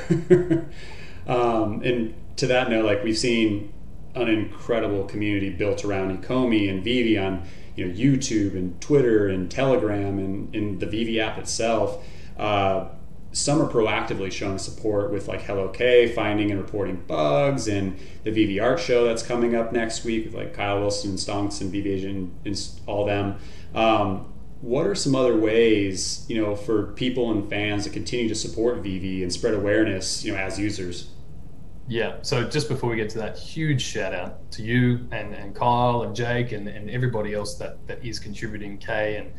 And to that note, like, we've seen an incredible community built around Ecomi and Veve on YouTube and Twitter and Telegram and in the Veve app itself. Some are proactively showing support with like Hello K, finding and reporting bugs, and the Veve Art Show that's coming up next week with like Kyle Wilson and Stonks and Veve Asian and all them. What are some other ways, for people and fans to continue to support Veve and spread awareness, as users? Yeah, so just before we get to that, huge shout out to you and Kyle and Jake and everybody else that is contributing, Kay, and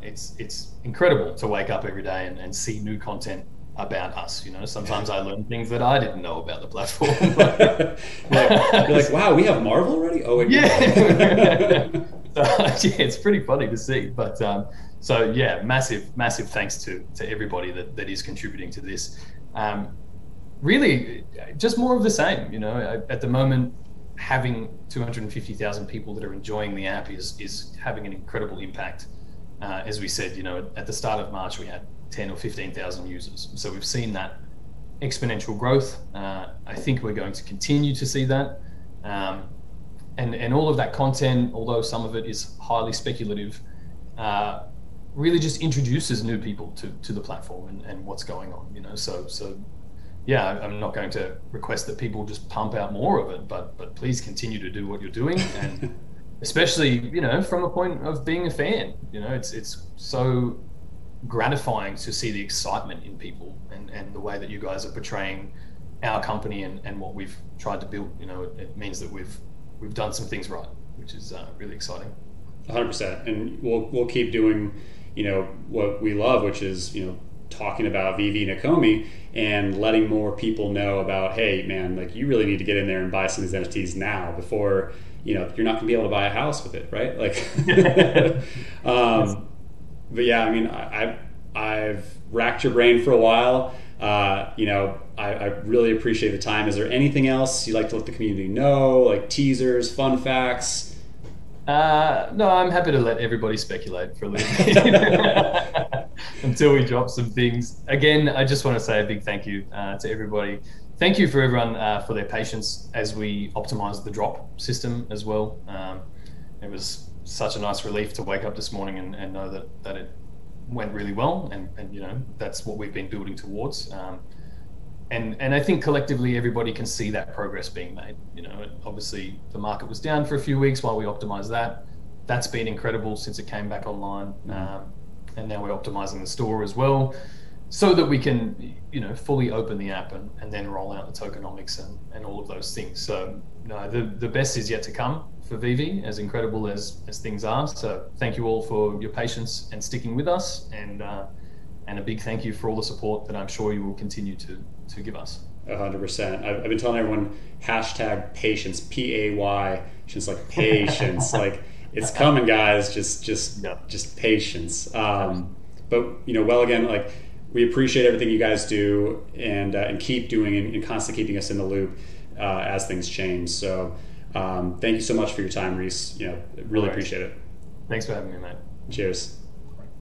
it's incredible to wake up every day and see new content about us. Sometimes I learn things that I didn't know about the platform. You're like, wow, we have Marvel already? Oh, wait, yeah. It's pretty funny to see. But massive thanks to everybody that is contributing to this. Really, just more of the same. At the moment, having 250,000 people that are enjoying the app is having an incredible impact. As we said, at the start of March, we had 10 or 15,000 users. So we've seen that exponential growth. I think we're going to continue to see that. And all of that content, although some of it is highly speculative, really just introduces new people to the platform and what's going on. So yeah, I'm not going to request that people just pump out more of it, but please continue to do what you're doing, and especially from a point of being a fan. It's so gratifying to see the excitement in people and the way that you guys are portraying our company and what we've tried to build. It means that we've done some things right, which is really exciting. 100%, and we'll keep doing what we love, which is talking about Veve and Ecomi and letting more people know about, hey man, like you really need to get in there and buy some of these NFTs now before you're not going to be able to buy a house with it, right? Like but yeah, I mean, I've racked your brain for a while. I really appreciate the time. Is there anything else you'd like to let the community know, like teasers, fun facts? No, I'm happy to let everybody speculate for a little bit until we drop some things. Again, I just want to say a big thank you to everybody. Thank you for everyone for their patience as we optimized the drop system as well. It was such a nice relief to wake up this morning and know that it went really well, and that's what we've been building towards. And I think collectively everybody can see that progress being made. Obviously the market was down for a few weeks while we optimized that. That's been incredible since it came back online, and now we're optimizing the store as well, so that we can fully open the app and then roll out the tokenomics and all of those things. So no, the best is yet to come for Veve, as incredible as things are. So thank you all for your patience and sticking with us, and a big thank you for all the support that I'm sure you will continue to give us. 100%. I've been telling everyone #patience, PAY, just like patience. Like it's coming, guys. Just patience. But well, again, like we appreciate everything you guys do and keep doing and constantly keeping us in the loop as things change. So thank you so much for your time, Rhys. Really appreciate it. Thanks for having me, mate. Cheers.